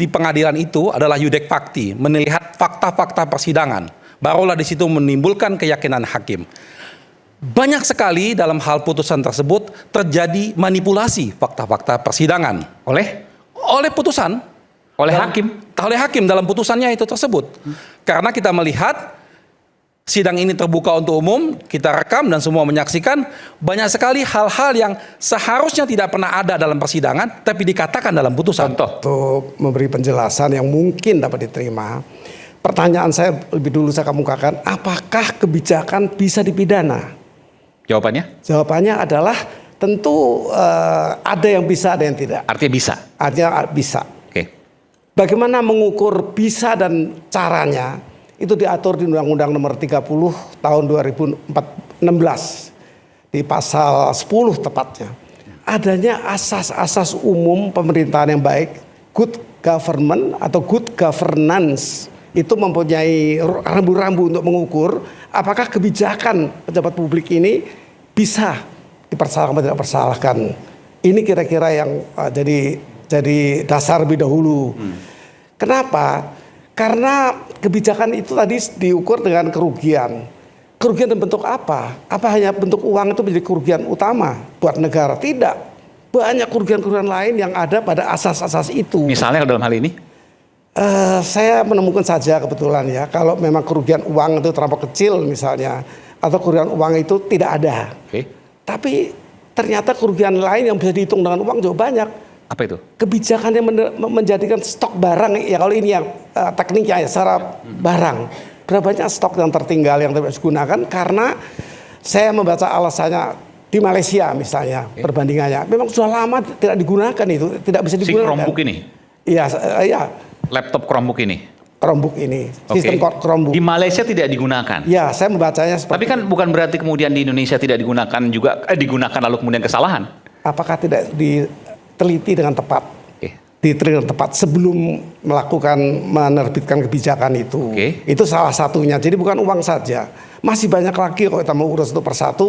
di pengadilan itu adalah yudek fakti, melihat fakta-fakta persidangan. Barulah di situ menimbulkan keyakinan hakim. Banyak sekali dalam hal putusan tersebut terjadi manipulasi fakta-fakta persidangan oleh putusan, oleh hakim dalam putusannya itu tersebut. Karena kita melihat sidang ini terbuka untuk umum, kita rekam dan semua menyaksikan, banyak sekali hal-hal yang seharusnya tidak pernah ada dalam persidangan tapi dikatakan dalam putusan. Untuk memberi penjelasan yang mungkin dapat diterima, pertanyaan saya lebih dulu saya kemukakan, apakah kebijakan bisa dipidana? Jawabannya adalah tentu ada yang bisa, ada yang tidak. Artinya bisa? Artinya bisa. Oke. Bagaimana mengukur bisa dan caranya, itu diatur di Undang-Undang Nomor 30 Tahun 2016 di pasal 10 tepatnya. Adanya asas-asas umum pemerintahan yang baik, good government atau good governance, itu mempunyai rambu-rambu untuk mengukur apakah kebijakan pejabat publik ini bisa dipersalahkan atau tidak dipersalahkan. Ini kira-kira yang jadi dasar lebih dahulu. Kenapa? Karena kebijakan itu tadi diukur dengan kerugian. Kerugian dalam bentuk apa? Apa hanya bentuk uang itu menjadi kerugian utama buat negara? Tidak. Banyak kerugian-kerugian lain yang ada pada asas-asas itu. Misalnya dalam hal ini? Saya menemukan saja kebetulan ya, kalau memang kerugian uang itu terlampau kecil misalnya, atau kerugian uang itu tidak ada. Tapi ternyata kerugian lain yang bisa dihitung dengan uang juga banyak. Apa itu? Kebijakan yang menjadikan stok barang, ya kalau ini yang tekniknya ya, secara barang. Berapa banyak stok yang tertinggal yang tidak digunakan karena saya membaca alasannya di Malaysia misalnya, perbandingannya. Memang sudah lama tidak digunakan itu, tidak bisa digunakan. Si Chromebook ini? Iya. Laptop Chromebook ini? Chromebook ini, sistem Chromebook. Di Malaysia tidak digunakan? Ya, saya membacanya seperti. Tapi kan bukan berarti kemudian di Indonesia tidak digunakan juga, digunakan lalu kemudian kesalahan? Apakah tidak diteliti dengan tepat? Diteliti dengan tepat sebelum menerbitkan kebijakan itu. Itu salah satunya. Jadi bukan uang saja. Masih banyak lagi kalau kita mau urus satu persatu.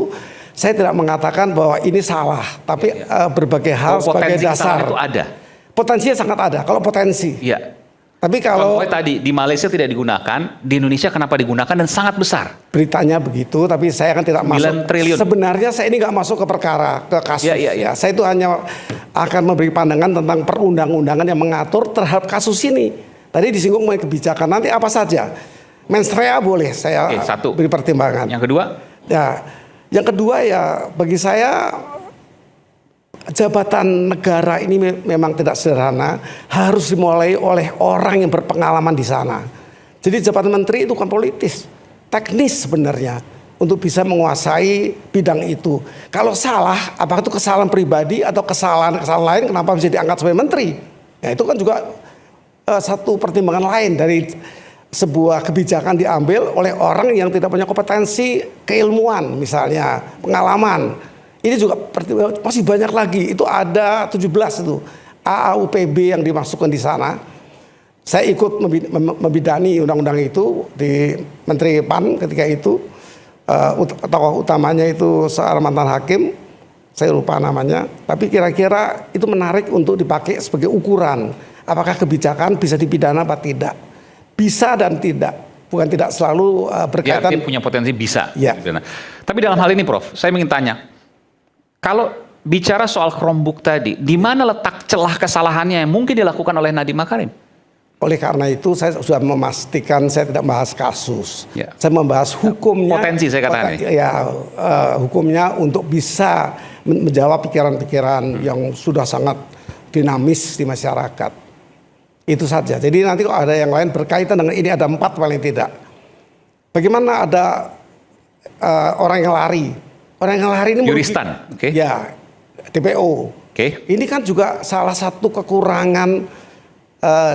Saya tidak mengatakan bahwa ini salah, tapi berbagai hal sebagai dasar. Itu ada. Potensinya sangat ada. Kalau potensi. Iya. Tapi kalau tadi di Malaysia tidak digunakan, di Indonesia kenapa digunakan dan sangat besar? Beritanya begitu, tapi saya kan tidak 9 masuk. triliun. Sebenarnya saya ini nggak masuk ke perkara, ke kasus. Ya, saya itu hanya akan memberi pandangan tentang perundang-undangan yang mengatur terhadap kasus ini. Tadi disinggung mengenai kebijakan, nanti apa saja. Mens rea boleh saya beri pertimbangan. Yang kedua? Ya, yang kedua ya bagi saya jabatan negara ini memang tidak sederhana, harus dimulai oleh orang yang berpengalaman di sana. Jadi jabatan menteri itu kan politis, teknis sebenarnya untuk bisa menguasai bidang itu. Kalau salah, apakah itu kesalahan pribadi atau kesalahan lain, kenapa bisa diangkat sebagai menteri? Ya itu kan juga satu pertimbangan lain dari sebuah kebijakan diambil oleh orang yang tidak punya kompetensi keilmuan, misalnya pengalaman. Ini juga masih banyak lagi. Itu ada 17 itu AAUPB yang dimasukkan di sana. Saya ikut membidani undang-undang itu di Menteri PAN ketika itu. Tokoh utamanya itu seorang mantan hakim, saya lupa namanya. Tapi kira-kira itu menarik untuk dipakai sebagai ukuran. Apakah kebijakan bisa dipidana apa tidak? Bisa dan tidak. Bukan tidak selalu berkaitan. Dia punya potensi bisa. Ya. Tapi dalam hal ini Prof, saya ingin tanya. Kalau bicara soal Chromebook tadi, di mana letak celah kesalahannya yang mungkin dilakukan oleh Nadiem Makarim? Oleh karena itu saya sudah memastikan saya tidak membahas kasus. Saya membahas hukumnya. Potensi saya katakan. Hukumnya untuk bisa menjawab pikiran-pikiran yang sudah sangat dinamis di masyarakat. Itu saja. Jadi nanti kalau ada yang lain berkaitan dengan ini, ada 4 paling tidak. Bagaimana ada orang yang lari? Orang yang lari ini Yuristan, ya DPO. Ini kan juga salah satu kekurangan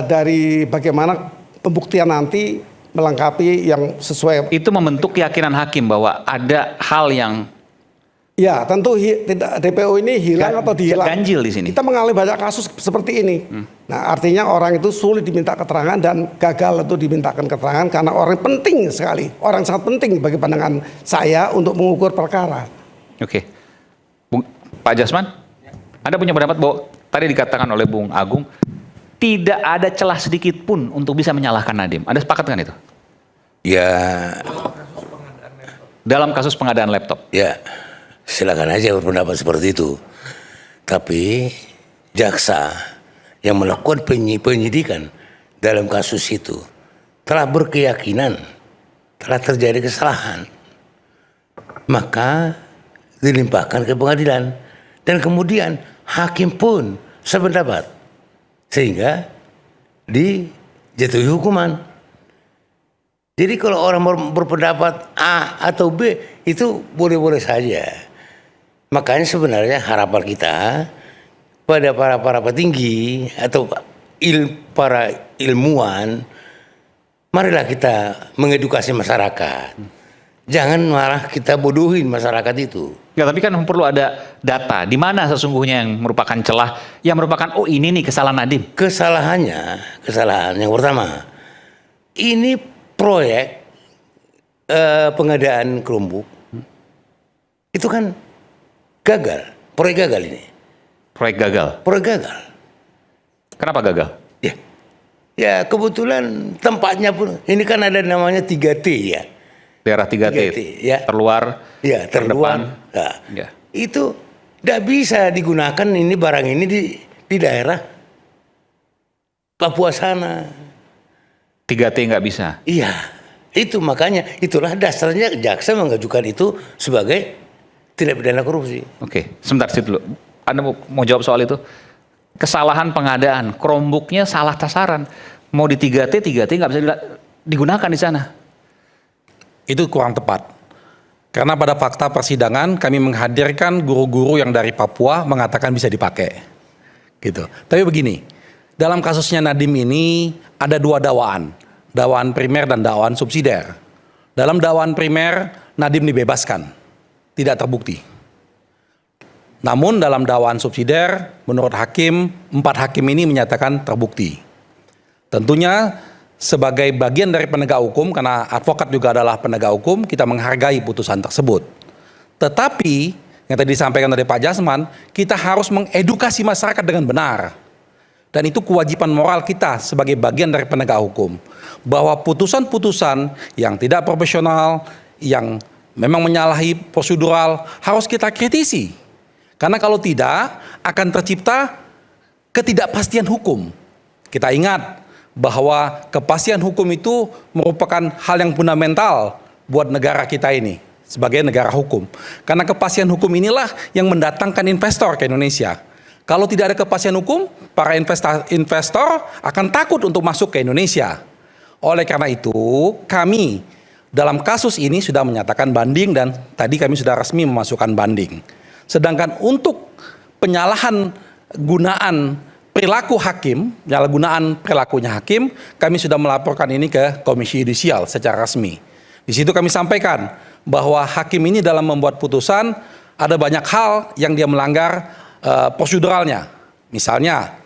dari bagaimana pembuktian nanti melengkapi yang sesuai. Itu membentuk keyakinan hakim bahwa ada hal yang ya tentu tidak DPO ini hilang atau dihilang. Ganjil di sini. Kita mengalami banyak kasus seperti ini. Nah artinya orang itu sulit diminta keterangan dan gagal untuk dimintakan keterangan karena orang penting sekali, orang sangat penting bagi pandangan saya untuk mengukur perkara. Pak Jasman, Anda punya pendapat bahwa tadi dikatakan oleh Bung Agung, tidak ada celah sedikit pun untuk bisa menyalahkan Nadiem. Anda sepakat dengan itu? Ya, Dalam kasus pengadaan laptop. ya silakan aja berpendapat seperti itu. Tapi jaksa yang melakukan penyidikan dalam kasus itu telah berkeyakinan telah terjadi kesalahan, maka dilimpahkan ke pengadilan dan kemudian hakim pun sependapat sehingga dijatuhi hukuman. Jadi kalau orang berpendapat A atau B itu boleh-boleh saja. Makanya sebenarnya harapan kita pada para petinggi atau para ilmuwan, marilah kita mengedukasi masyarakat. Jangan malah kita bodohin masyarakat itu. Ya, tapi kan perlu ada data di mana sesungguhnya yang merupakan celah, yang merupakan oh ini nih kesalahan Nadiem. Kesalahan yang pertama, ini proyek pengadaan Chromebook itu kan gagal, proyek gagal ini. Proyek gagal. Proyek gagal. Kenapa gagal? Ya kebetulan tempatnya pun ini kan ada namanya 3T ya. Daerah 3T, 3T, ya. terluar, Ya terluar. Nah, Ya. itu tidak bisa digunakan ini barang ini di daerah Papua sana. 3T nggak bisa. Iya, itu makanya itulah dasarnya jaksa mengajukan itu sebagai tindak pidana korupsi. Oke, sebentar situ dulu. Anda mau jawab soal itu? Kesalahan pengadaan, Chromebook-nya salah sasaran. Mau di 3T nggak bisa digunakan di sana. Itu kurang tepat. Karena pada fakta persidangan kami menghadirkan guru-guru yang dari Papua mengatakan bisa dipakai. Gitu. Tapi begini, dalam kasusnya Nadiem ini ada dua dakwaan. Dakwaan primer dan dakwaan subsidiar. Dalam dakwaan primer Nadiem dibebaskan. Tidak terbukti. Namun dalam dakwaan subsidiar menurut hakim, 4 hakim ini menyatakan terbukti. Tentunya sebagai bagian dari penegak hukum, karena advokat juga adalah penegak hukum, kita menghargai putusan tersebut. Tetapi yang tadi disampaikan oleh Pak Jasman, kita harus mengedukasi masyarakat dengan benar. Dan itu kewajiban moral kita sebagai bagian dari penegak hukum. Bahwa putusan-putusan yang tidak profesional, yang memang menyalahi prosedural, harus kita kritisi. Karena kalau tidak, akan tercipta ketidakpastian hukum. Kita ingat bahwa kepastian hukum itu merupakan hal yang fundamental buat negara kita ini sebagai negara hukum. Karena kepastian hukum inilah yang mendatangkan investor ke Indonesia. Kalau tidak ada kepastian hukum, para investor akan takut untuk masuk ke Indonesia. Oleh karena itu, kami dalam kasus ini sudah menyatakan banding dan tadi kami sudah resmi memasukkan banding. Sedangkan untuk penyalahan gunaan perilaku hakim, penyalahgunaan perilakunya hakim, kami sudah melaporkan ini ke Komisi Yudisial secara resmi. Di situ kami sampaikan bahwa hakim ini dalam membuat putusan ada banyak hal yang dia melanggar proseduralnya. Misalnya,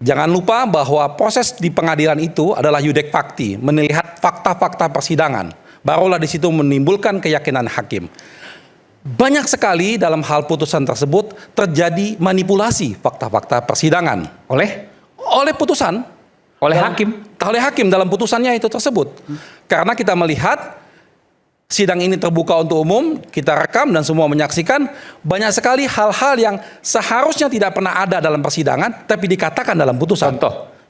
jangan lupa bahwa proses di pengadilan itu adalah yudek fakti, melihat fakta-fakta persidangan. Barulah di situ menimbulkan keyakinan hakim. Banyak sekali dalam hal putusan tersebut terjadi manipulasi fakta-fakta persidangan oleh putusan, Oleh hakim. oleh hakim dalam putusannya itu tersebut. Karena kita melihat sidang ini terbuka untuk umum, kita rekam dan semua menyaksikan, banyak sekali hal-hal yang seharusnya tidak pernah ada dalam persidangan tapi dikatakan dalam putusan.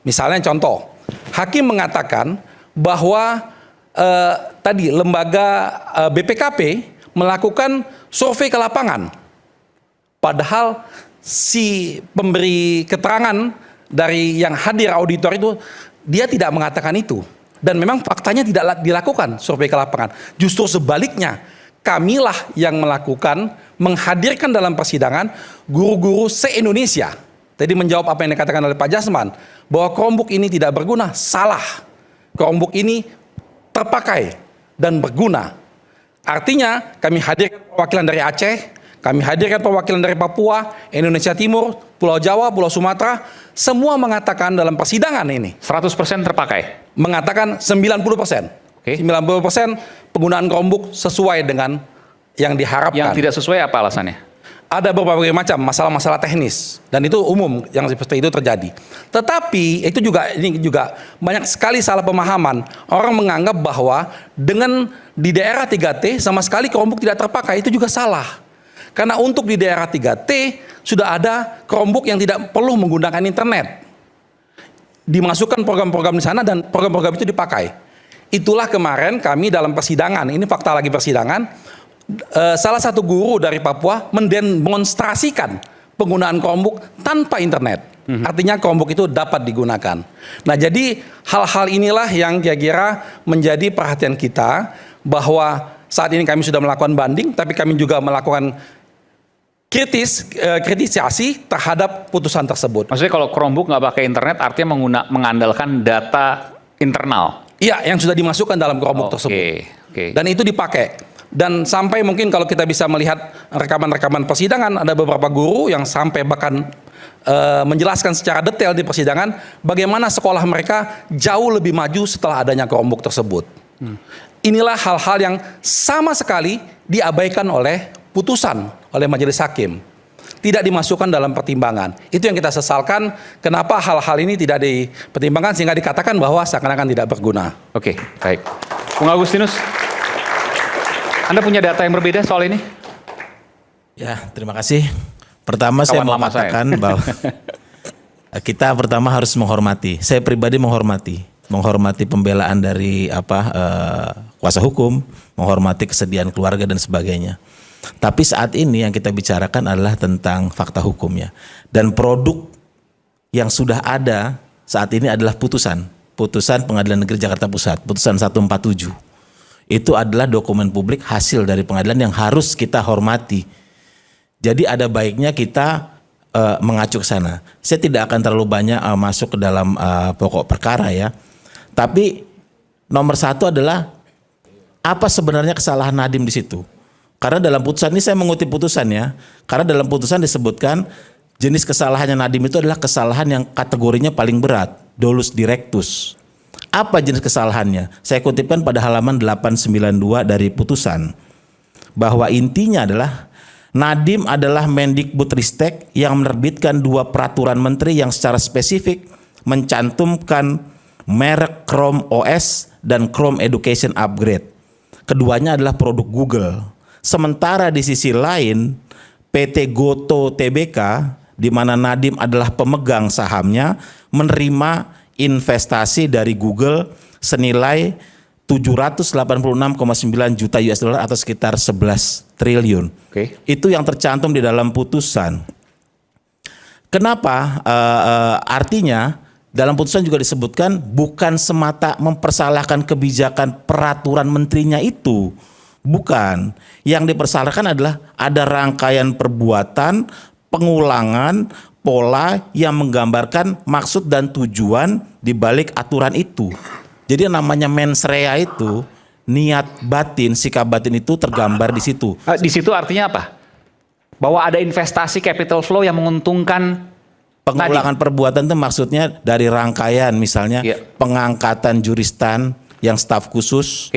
Misalnya contoh, hakim mengatakan bahwa tadi lembaga BPKP melakukan survei ke lapangan. Padahal si pemberi keterangan dari yang hadir auditor itu, dia tidak mengatakan itu. Dan memang faktanya tidak dilakukan survei ke lapangan. Justru sebaliknya, kamilah yang melakukan, menghadirkan dalam persidangan guru-guru se-Indonesia. Tadi menjawab apa yang dikatakan oleh Pak Jasman, bahwa Chromebook ini tidak berguna, salah. Chromebook ini terpakai dan berguna. Artinya kami hadirkan perwakilan dari Aceh, kami hadirkan perwakilan dari Papua, Indonesia Timur, Pulau Jawa, Pulau Sumatera, semua mengatakan dalam persidangan ini 100% terpakai. mengatakan 90%. Oke. 90% penggunaan Chromebook sesuai dengan yang diharapkan. Yang tidak sesuai apa alasannya? ada berbagai macam masalah-masalah teknis dan itu umum yang seperti itu terjadi. Tetapi ini juga banyak sekali salah pemahaman. Orang menganggap bahwa dengan di daerah 3T sama sekali Chromebook tidak terpakai, itu juga salah. Karena untuk di daerah 3T sudah ada Chromebook yang tidak perlu menggunakan internet. Dimasukkan program-program di sana dan program-program itu dipakai. Itulah kemarin kami dalam persidangan, ini fakta lagi persidangan, salah satu guru dari Papua mendemonstrasikan penggunaan Chromebook tanpa internet. Artinya Chromebook itu dapat digunakan. Nah, jadi hal-hal inilah yang kira-kira menjadi perhatian kita, bahwa saat ini kami sudah melakukan banding, tapi kami juga melakukan kritisasi terhadap putusan tersebut. Maksudnya kalau Chromebook nggak pakai internet artinya mengandalkan data internal. Iya, yang sudah dimasukkan dalam Chromebook tersebut. Oke. Dan itu dipakai. Dan sampai mungkin kalau kita bisa melihat rekaman-rekaman persidangan, ada beberapa guru yang sampai bahkan menjelaskan secara detail di persidangan bagaimana sekolah mereka jauh lebih maju setelah adanya Chromebook tersebut. Inilah hal-hal yang sama sekali diabaikan oleh putusan oleh majelis hakim. Tidak dimasukkan dalam pertimbangan. Itu yang kita sesalkan, kenapa hal-hal ini tidak dipertimbangkan sehingga dikatakan bahwa seakan-akan tidak berguna. Oke, baik. Bung Agustinus, Anda punya data yang berbeda soal ini? Ya, terima kasih. Pertama saya mau katakan bahwa kita pertama harus menghormati. Saya pribadi menghormati pembelaan dari kuasa hukum, menghormati kesediaan keluarga dan sebagainya. Tapi saat ini yang kita bicarakan adalah tentang fakta hukumnya. Dan produk yang sudah ada saat ini adalah putusan Pengadilan Negeri Jakarta Pusat, putusan 147. Itu adalah dokumen publik hasil dari pengadilan yang harus kita hormati. Jadi ada baiknya kita mengacu ke sana. Saya tidak akan terlalu banyak masuk ke dalam pokok perkara ya. Tapi nomor satu adalah apa sebenarnya kesalahan Nadiem di situ. Karena dalam putusan ini saya mengutip putusannya, karena dalam putusan disebutkan jenis kesalahannya Nadiem itu adalah kesalahan yang kategorinya paling berat, dolus directus. Apa jenis kesalahannya? Saya kutipkan pada halaman 892 dari putusan, bahwa intinya adalah Nadiem adalah Mendikbudristek yang menerbitkan 2 peraturan menteri yang secara spesifik mencantumkan merek Chrome OS dan Chrome Education Upgrade. Keduanya adalah produk Google. Sementara di sisi lain PT Goto Tbk di mana Nadiem adalah pemegang sahamnya menerima investasi dari Google senilai 786,9 juta US dollar atau sekitar 11 triliun. Oke. Itu yang tercantum di dalam putusan. Kenapa? Artinya dalam putusan juga disebutkan bukan semata mempersalahkan kebijakan peraturan menterinya itu. Bukan. Yang dipersalahkan adalah ada rangkaian perbuatan, pengulangan, pola yang menggambarkan maksud dan tujuan di balik aturan itu. Jadi namanya mens rea itu, niat batin, sikap batin itu tergambar di situ. Di situ artinya apa? Bahwa ada investasi capital flow yang menguntungkan pengulangan perbuatan itu maksudnya dari rangkaian misalnya pengangkatan juristan yang staf khusus.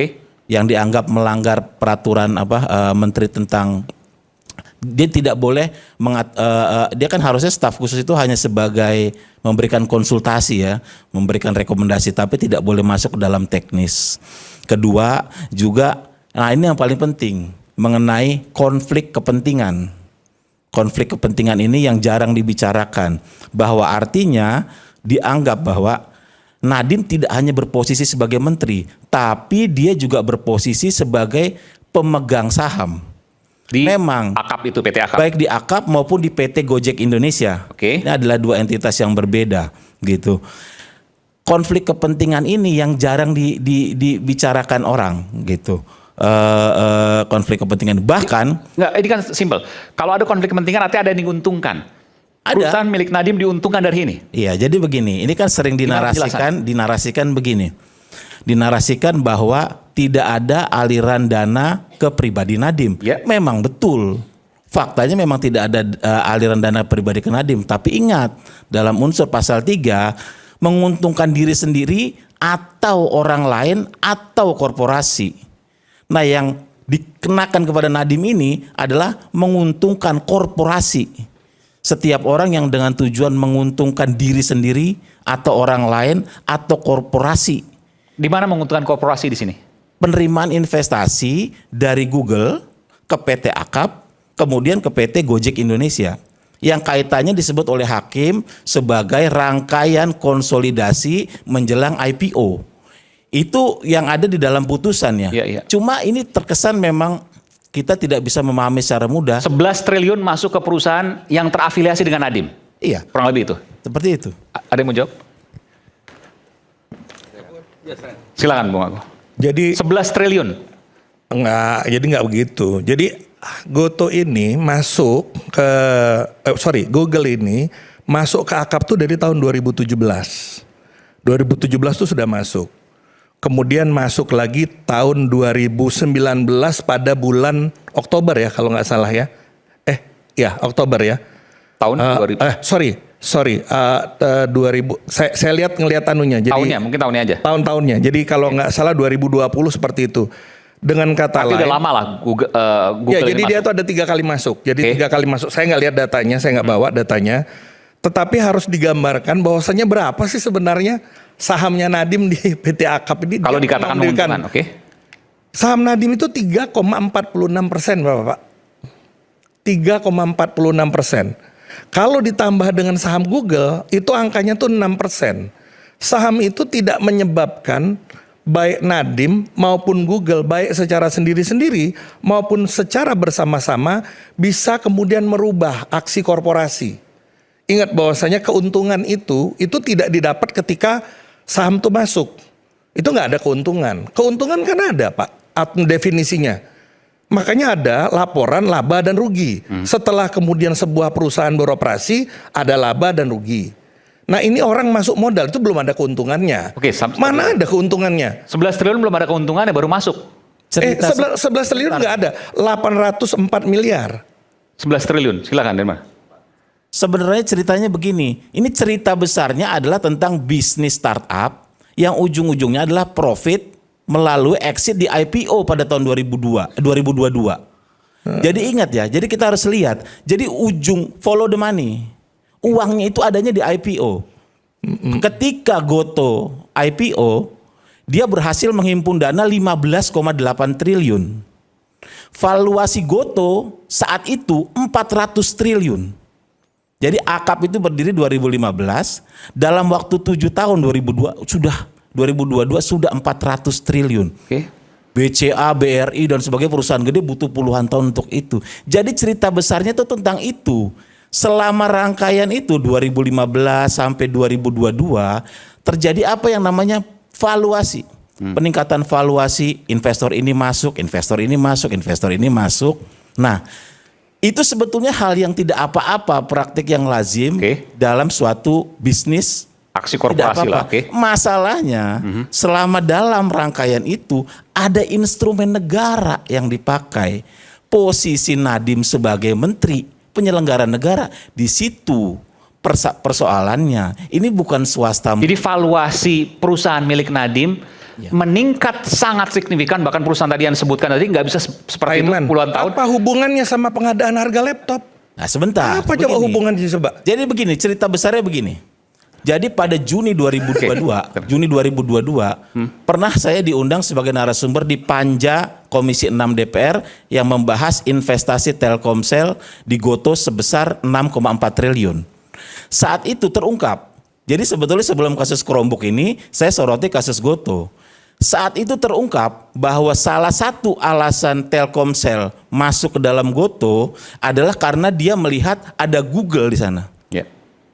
Yang dianggap melanggar peraturan menteri tentang dia tidak boleh dia kan harusnya staf khusus itu hanya sebagai memberikan konsultasi ya, memberikan rekomendasi tapi tidak boleh masuk ke dalam teknis. Kedua juga, nah ini yang paling penting mengenai konflik kepentingan. Konflik kepentingan ini yang jarang dibicarakan, bahwa artinya dianggap bahwa Nadiem tidak hanya berposisi sebagai menteri, tapi dia juga berposisi sebagai pemegang saham. Di Memang AKAP itu, PT AKAP. Baik di AKAP maupun di PT Gojek Indonesia. Oke. Ini adalah 2 entitas yang berbeda gitu. Konflik kepentingan ini yang jarang dibicarakan orang gitu. Konflik kepentingan bahkan Enggak, ini kan simpel. Kalau ada konflik kepentingan artinya ada yang diuntungkan. Perusahaan milik Nadiem diuntungkan dari ini. Iya, jadi begini, ini kan sering dinarasikan begini. Dinarasikan bahwa tidak ada aliran dana ke pribadi Nadiem. Ya. Memang betul. Faktanya memang tidak ada aliran dana pribadi ke Nadiem, tapi ingat dalam unsur pasal 3 menguntungkan diri sendiri atau orang lain atau korporasi. Nah, yang dikenakan kepada Nadiem ini adalah menguntungkan korporasi. Setiap orang yang dengan tujuan menguntungkan diri sendiri atau orang lain atau korporasi. Di mana menguntungkan korporasi di sini? Penerimaan investasi dari Google ke PT Akap, kemudian ke PT Gojek Indonesia. Yang kaitannya disebut oleh hakim sebagai rangkaian konsolidasi menjelang IPO. Itu yang ada di dalam putusannya. Iya, iya. Cuma ini terkesan memang kita tidak bisa memahami secara mudah. 11 triliun masuk ke perusahaan yang terafiliasi dengan Nadiem. Iya, Kurang lebih itu. seperti itu. Ada yang mau jawab? Silakan Bung Agus. Jadi 11 triliun. nggak begitu. Jadi Goto ini masuk ke Google ini masuk ke Akap tuh dari tahun 2017. 2017 tuh sudah masuk. Kemudian masuk lagi tahun 2019 pada bulan Oktober ya kalau nggak salah ya. Oktober ya. Tahun 2000. 2000. Saya ngelihat anunya. Jadi Tahunnya, mungkin tahunnya aja. tahun-tahunnya. Jadi kalau nggak salah 2020 seperti itu. Dengan kata Tapi lain. udah lama lah Google, Ya, ini jadi dia masuk. tuh ada 3 kali masuk. Jadi Oke. 3 kali masuk. Saya nggak lihat datanya, saya nggak bawa datanya. Tetapi harus digambarkan bahwasanya berapa sih sebenarnya sahamnya Nadiem di PT Akap ini. Kalau Dia dikatakan mengambilkan menguntungkan, oke. Saham Nadiem itu 3,46% Bapak Pak. 3,46%. Kalau ditambah dengan saham Google itu angkanya tuh 6%. Saham itu tidak menyebabkan baik Nadiem maupun Google baik secara sendiri-sendiri maupun secara bersama-sama bisa kemudian merubah aksi korporasi. Ingat bahwasanya keuntungan itu tidak didapat ketika saham itu masuk. Itu nggak ada keuntungan. Keuntungan kan ada Pak, definisinya. Makanya ada laporan laba dan rugi. Setelah kemudian sebuah perusahaan beroperasi ada laba dan rugi. Nah ini orang masuk modal itu belum ada keuntungannya. Oke, Mana ada keuntungannya? 11 triliun belum ada keuntungannya, baru masuk. 11 triliun nggak ada. 804 miliar. 11 triliun, silakan Denmar. Sebenarnya ceritanya begini, ini cerita besarnya adalah tentang bisnis startup yang ujung-ujungnya adalah profit melalui exit di IPO pada tahun 2022. Jadi ingat ya, jadi kita harus lihat, jadi ujung follow the money. Uangnya itu adanya di IPO. Ketika Goto IPO, dia berhasil menghimpun dana 15,8 triliun. Valuasi Goto saat itu 400 triliun. Jadi Akap itu berdiri 2015, dalam waktu 7 tahun 2022 sudah 400 triliun. Oke. BCA, BRI dan sebagai perusahaan gede butuh puluhan tahun untuk itu. Jadi cerita besarnya itu tentang itu. Selama rangkaian itu 2015 sampai 2022 terjadi apa yang namanya valuasi. Peningkatan valuasi, investor ini masuk, investor ini masuk, investor ini masuk. Nah, itu sebetulnya hal yang tidak apa-apa, praktik yang lazim dalam suatu bisnis. Aksi korporasi lah, oke. Masalahnya selama dalam rangkaian itu ada instrumen negara yang dipakai. Posisi Nadiem sebagai menteri penyelenggara negara di situ persoalannya. Ini bukan swasta. Jadi valuasi perusahaan milik Nadiem meningkat sangat signifikan, bahkan perusahaan tadi yang sebutkan tadi nggak bisa seperti itu Aiman, puluhan tahun. apa hubungannya sama pengadaan harga laptop? Nah sebentar. Apa coba begini. hubungannya coba? Jadi begini, cerita besarnya begini. Jadi pada Juni 2022, pernah saya diundang sebagai narasumber di Panja Komisi 6 DPR yang membahas investasi Telkomsel di Goto sebesar 6,4 triliun. Saat itu terungkap. Jadi sebetulnya sebelum kasus Chromebook ini, saya soroti kasus Goto. Saat itu terungkap bahwa salah satu alasan Telkomsel masuk ke dalam Goto adalah karena dia melihat ada Google di sana. Ya.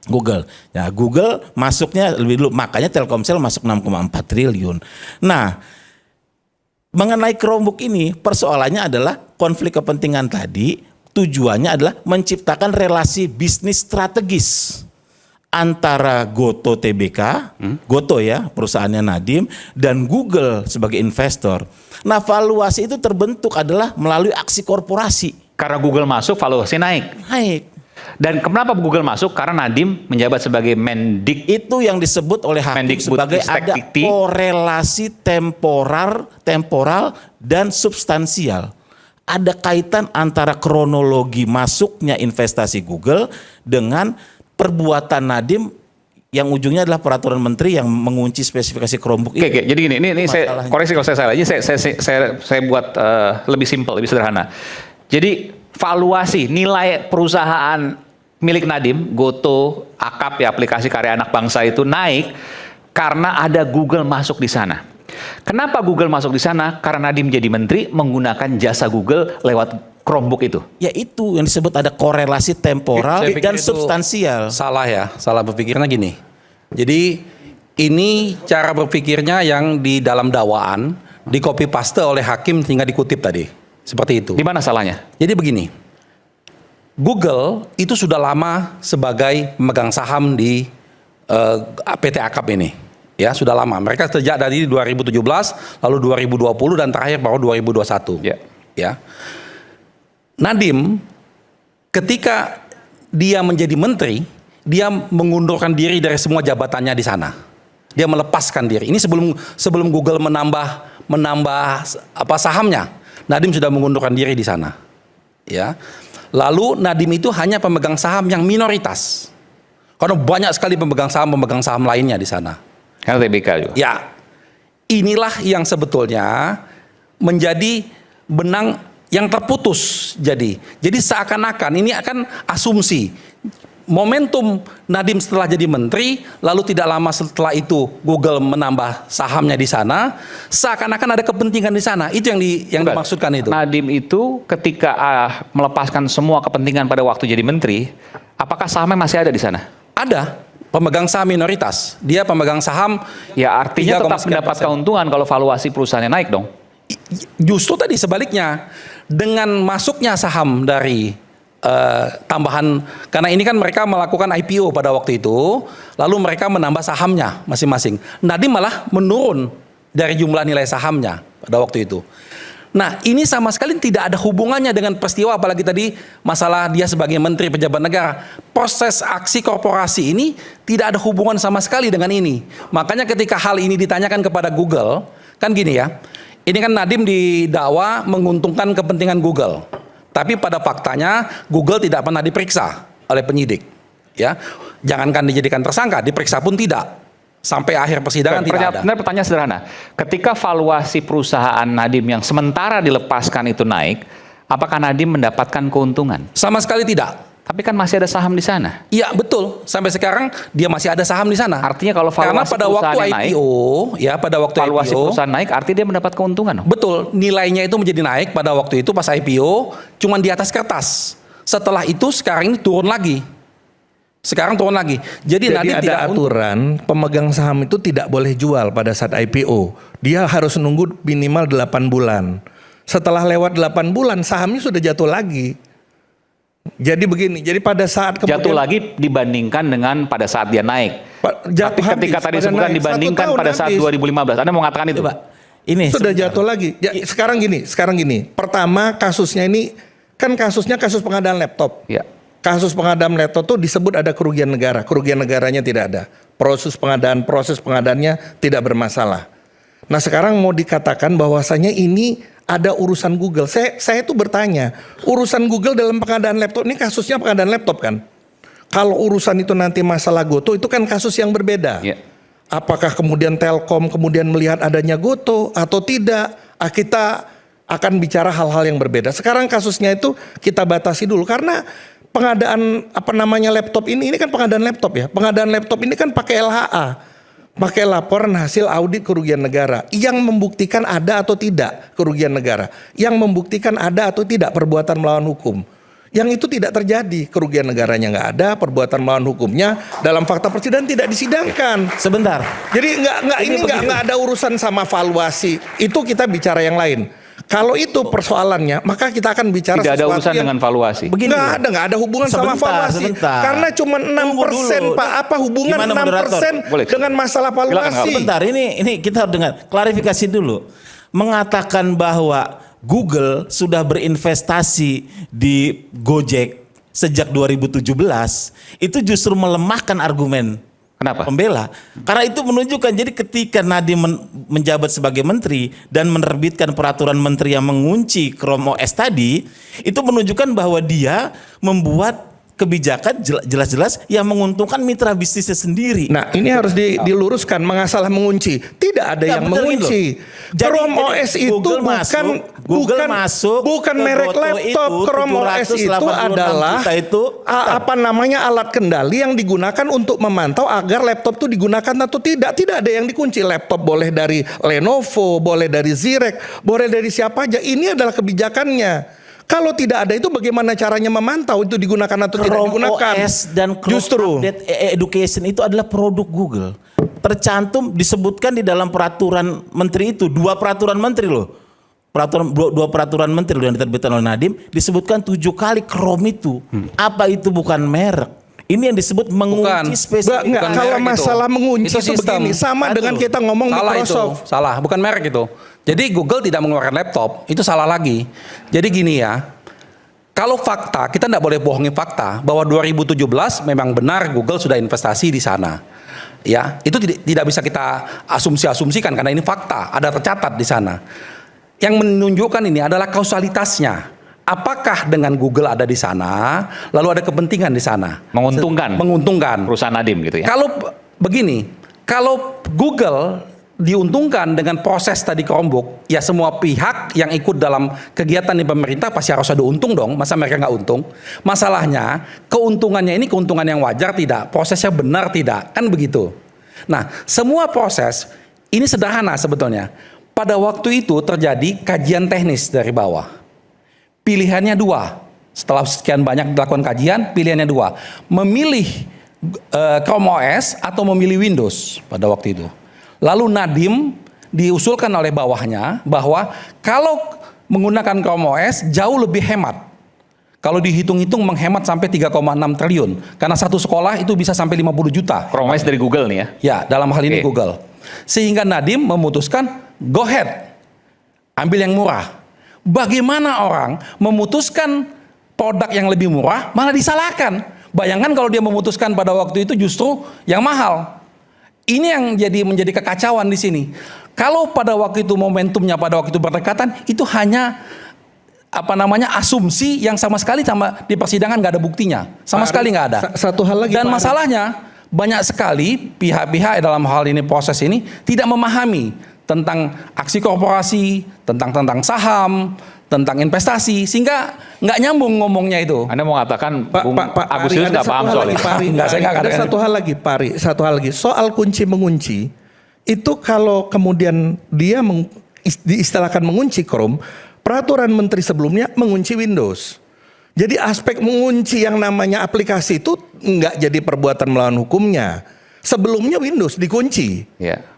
Google. Ya, Google masuknya lebih dulu, makanya Telkomsel masuk 6,4 triliun. Nah, mengenai Chromebook ini persoalannya adalah konflik kepentingan tadi, tujuannya adalah menciptakan relasi bisnis strategis antara Goto TBK, Goto ya, perusahaannya Nadiem, dan Google sebagai investor. Nah, valuasi itu terbentuk adalah melalui aksi korporasi. Karena Google masuk, valuasi naik. Naik. Dan kenapa Google masuk? Karena Nadiem menjabat sebagai Mendik. Itu yang disebut oleh hakim Mendikbud sebagai Ristek ada Dikti. korelasi temporal dan substansial. ada kaitan antara kronologi masuknya investasi Google dengan perbuatan Nadiem yang ujungnya adalah peraturan menteri yang mengunci spesifikasi Chromebook itu. Oke, jadi gini, ini saya koreksi kalau saya salah. Ini saya buat lebih simpel, lebih sederhana. Jadi valuasi nilai perusahaan milik Nadiem, Goto, Akap ya aplikasi karya anak bangsa itu naik karena ada Google masuk di sana. Kenapa Google masuk di sana? Karena Nadiem jadi menteri menggunakan jasa Google lewat Chromebook itu. Ya itu yang disebut ada korelasi temporal Saya pikir dan itu substansial. Salah ya, salah berpikirnya gini. Jadi ini cara berpikirnya yang di dalam dakwaan di copy paste oleh hakim sehingga dikutip tadi. Seperti itu. Di mana salahnya? Jadi begini. Google itu sudah lama sebagai pemegang saham di PT Akap ini. Ya, sudah lama. Mereka sejak dari 2017, lalu 2020 dan terakhir baru 2021. Ya. Ya. Nadiem ketika dia menjadi menteri, dia mengundurkan diri dari semua jabatannya di sana. Dia melepaskan diri. Ini sebelum Google menambah sahamnya. Nadiem sudah mengundurkan diri di sana. Ya. Lalu Nadiem itu hanya pemegang saham yang minoritas. Karena banyak sekali pemegang saham lainnya di sana. Karena TBK juga. Ya. Inilah yang sebetulnya menjadi benang yang terputus. Jadi seakan-akan ini akan asumsi momentum Nadiem setelah jadi menteri, lalu tidak lama setelah itu Google menambah sahamnya di sana, seakan-akan ada kepentingan di sana. Itu yang dimaksudkan itu. Nadiem itu ketika melepaskan semua kepentingan pada waktu jadi menteri, apakah sahamnya masih ada di sana? Ada pemegang saham minoritas. Dia pemegang saham. Ya artinya 3, tetap mendapat keuntungan kalau valuasi perusahaannya naik dong. Justru tadi sebaliknya, dengan masuknya saham dari tambahan, karena ini kan mereka melakukan IPO pada waktu itu, lalu mereka menambah sahamnya masing-masing. Nadiem malah menurun dari jumlah nilai sahamnya pada waktu itu. Nah, ini sama sekali tidak ada hubungannya dengan peristiwa, apalagi tadi masalah dia sebagai menteri pejabat negara. Proses aksi korporasi ini tidak ada hubungan sama sekali dengan ini. Makanya ketika hal ini ditanyakan kepada Google, kan gini ya, ini kan Nadiem didakwa menguntungkan kepentingan Google. Tapi pada faktanya Google tidak pernah diperiksa oleh penyidik. Ya, jangankan dijadikan tersangka, diperiksa pun tidak. Sampai akhir persidangan tidak ada. Pertanyaan sederhana, ketika valuasi perusahaan Nadiem yang sementara dilepaskan itu naik, apakah Nadiem mendapatkan keuntungan? Sama sekali tidak. Tapi kan masih ada saham di sana. Iya betul, sampai sekarang dia masih ada saham di sana. Artinya kalau valuasi karena pada waktu naik, IPO, ya pada waktu valuasi IPO, perusahaan naik, artinya dia mendapat keuntungan. Betul, nilainya itu menjadi naik pada waktu itu pas IPO, cuman di atas kertas. Setelah itu sekarang ini turun lagi. Sekarang turun lagi. Jadi ada tidak aturan pemegang saham itu tidak boleh jual pada saat IPO. Dia harus nunggu minimal 8 bulan. Setelah lewat 8 bulan sahamnya sudah jatuh lagi. Jadi begini, jadi pada saat kemudian jatuh lagi dibandingkan dengan pada saat dia naik. Jatuh Tapi ketika tadi sebutkan dibandingkan pada saat 2015, Anda mau mengatakan itu, Pak? Ini sudah sebentar. jatuh lagi. Ya, sekarang gini. Pertama kasusnya ini kan kasus pengadaan laptop. Ya. Kasus pengadaan laptop tuh disebut ada kerugian negara. Kerugian negaranya tidak ada. Proses pengadaannya tidak bermasalah. Nah sekarang mau dikatakan bahwasanya ini ada urusan Google. Saya tuh bertanya, urusan Google dalam pengadaan laptop ini kasusnya pengadaan laptop kan? Kalau urusan itu nanti masalah Goto itu kan kasus yang berbeda. Ya. Apakah kemudian Telkom kemudian melihat adanya Goto atau tidak? Kita akan bicara hal-hal yang berbeda. Sekarang kasusnya itu kita batasi dulu karena pengadaan laptop ini kan pengadaan laptop ya. Pengadaan laptop ini kan pakai LHA. Pakai laporan hasil audit kerugian negara yang membuktikan ada atau tidak kerugian negara, yang membuktikan ada atau tidak perbuatan melawan hukum. Yang itu tidak terjadi, kerugian negaranya nggak ada, perbuatan melawan hukumnya dalam fakta persidangan tidak disidangkan. Sebentar. Jadi nggak ada urusan sama valuasi. Itu kita bicara yang lain. Kalau itu persoalannya, maka kita akan bicara tidak ada sesuatu urusan yang dengan valuasi. Begini, nggak ada hubungan sama valuasi. Karena cuma 6%, Pak. Apa hubungan Gimana, 6% Boleh. dengan masalah valuasi? Sebentar, ini kita harus dengar klarifikasi dulu. Mengatakan bahwa Google sudah berinvestasi di Gojek sejak 2017 itu justru melemahkan argumen Kenapa? Pembela. Karena itu menunjukkan, jadi ketika Nadiem menjabat sebagai menteri dan menerbitkan peraturan menteri yang mengunci Chrome OS tadi, itu menunjukkan bahwa dia membuat kebijakan jelas-jelas yang menguntungkan mitra bisnisnya sendiri. Nah, ini harus diluruskan, masalah mengunci. Tidak ada yang mengunci. Chrome OS itu bukan merek laptop. Chrome OS itu adalah alat kendali yang digunakan untuk memantau agar laptop itu digunakan atau tidak. Tidak ada yang dikunci. Laptop boleh dari Lenovo, boleh dari Zirek, boleh dari siapa aja. Ini adalah kebijakannya. Kalau tidak ada itu bagaimana caranya memantau itu digunakan atau tidak digunakan? Chrome OS dan Chrome Update Education itu adalah produk Google. Tercantum, disebutkan di dalam peraturan menteri itu, 2 peraturan menteri loh. Dua peraturan menteri loh yang diterbitkan oleh Nadiem, disebutkan 7 kali Chrome itu. Apa itu bukan merek? Ini yang disebut mengunci spesifik. Kalau masalah mengunci itu begini, sama dengan kita ngomong Microsoft. Salah, bukan merek itu. Jadi Google tidak mengeluarkan laptop, itu salah lagi. Jadi gini ya, kalau fakta, kita tidak boleh bohongi fakta bahwa 2017 memang benar Google sudah investasi di sana. Ya, itu tidak bisa kita asumsikan karena ini fakta, ada tercatat di sana. Yang menunjukkan ini adalah kausalitasnya. Apakah dengan Google ada di sana, lalu ada kepentingan di sana? Menguntungkan. Perusahaan Nadiem gitu ya. Kalau begini, kalau Google diuntungkan dengan proses tadi Chromebook, ya semua pihak yang ikut dalam kegiatan di pemerintah pasti harus ada untung dong. Masa mereka nggak untung? Masalahnya keuntungannya ini keuntungan yang wajar tidak? Prosesnya benar tidak? Kan begitu. Nah, semua proses ini sederhana sebetulnya. Pada waktu itu terjadi kajian teknis dari bawah. Pilihannya 2. Setelah sekian banyak dilakukan kajian, pilihannya 2. Memilih Chrome OS atau memilih Windows pada waktu itu. Lalu Nadiem diusulkan oleh bawahnya bahwa kalau menggunakan Chrome OS jauh lebih hemat. Kalau dihitung-hitung menghemat sampai 3,6 triliun. Karena satu sekolah itu bisa sampai 50 juta. Chrome OS dari Google nih ya? Ya, dalam hal ini Google. Sehingga Nadiem memutuskan, go ahead, ambil yang murah. Bagaimana orang memutuskan produk yang lebih murah malah disalahkan. Bayangkan kalau dia memutuskan pada waktu itu justru yang mahal. Ini yang menjadi kekacauan di sini. Kalau pada waktu itu momentumnya pada waktu itu berdekatan, itu hanya asumsi yang sama sekali di persidangan nggak ada buktinya, sama sekali nggak ada. Satu hal lagi. Dan masalahnya banyak sekali pihak-pihak dalam hal ini proses ini tidak memahami tentang aksi korporasi, tentang saham, tentang investasi, sehingga nggak nyambung ngomongnya itu. Anda mau mengatakan Pak Agustinus nggak paham soal itu? Ada satu hal lagi, Pak Ari, soal kunci mengunci itu kalau kemudian dia diistilahkan mengunci Chrome, peraturan menteri sebelumnya mengunci Windows. Jadi aspek mengunci yang namanya aplikasi itu nggak jadi perbuatan melawan hukumnya. Sebelumnya Windows dikunci,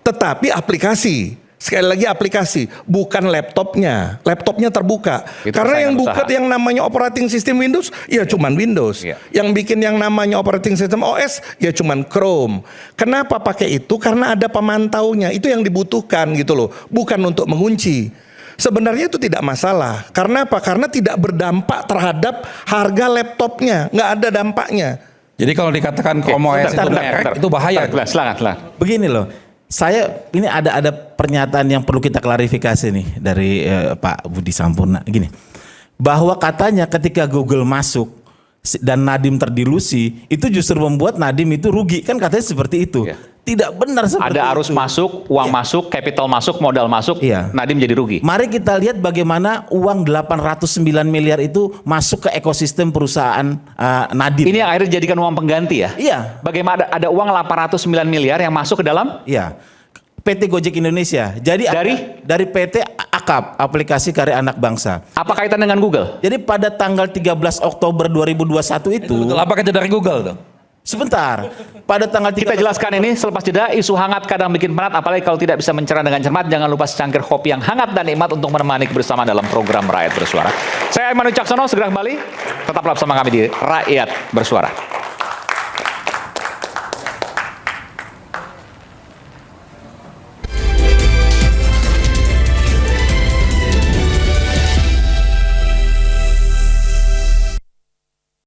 tetapi aplikasi. Sekali lagi aplikasi, bukan laptopnya. Laptopnya terbuka. Itu karena yang buka yang namanya operating system Windows, ya cuman Windows. Yang bikin yang namanya operating system OS, ya cuman Chrome. Kenapa pakai itu? Karena ada pemantaunya. Itu yang dibutuhkan gitu loh. Bukan untuk mengunci. Sebenarnya itu tidak masalah. Karena apa? Karena tidak berdampak terhadap harga laptopnya. Nggak ada dampaknya. Jadi kalau dikatakan Chrome OS itu merek, itu bahaya. Silakan. Begini loh. Ini ada pernyataan yang perlu kita klarifikasi nih dari Pak Budi Sampurna gini. Bahwa katanya ketika Google masuk dan Nadiem terdilusi, itu justru membuat Nadiem itu rugi. Kan katanya seperti itu. Tidak benar seperti itu. Ada arus masuk, uang masuk, capital masuk, modal masuk, Nadiem jadi rugi. Mari kita lihat bagaimana uang 809 miliar itu masuk ke ekosistem perusahaan Nadiem. Ini yang akhirnya dijadikan uang pengganti ya? Iya. Bagaimana ada uang 809 miliar yang masuk ke dalam? Iya. PT Gojek Indonesia. Jadi dari PT AKAP, Aplikasi Karya Anak Bangsa. Apa kaitan dengan Google? Jadi pada tanggal 13 Oktober 2021 itu apa kaitan dari Google tuh? Sebentar, pada tanggal 13 kita jelaskan ini selepas jeda. Isu hangat kadang bikin penat, apalagi kalau tidak bisa mencerna dengan cermat. Jangan lupa secangkir kopi yang hangat dan nikmat untuk menemani kebersamaan dalam program Rakyat Bersuara. Saya Aiman Wicaksono, segera kembali. Tetaplah bersama kami di Rakyat Bersuara.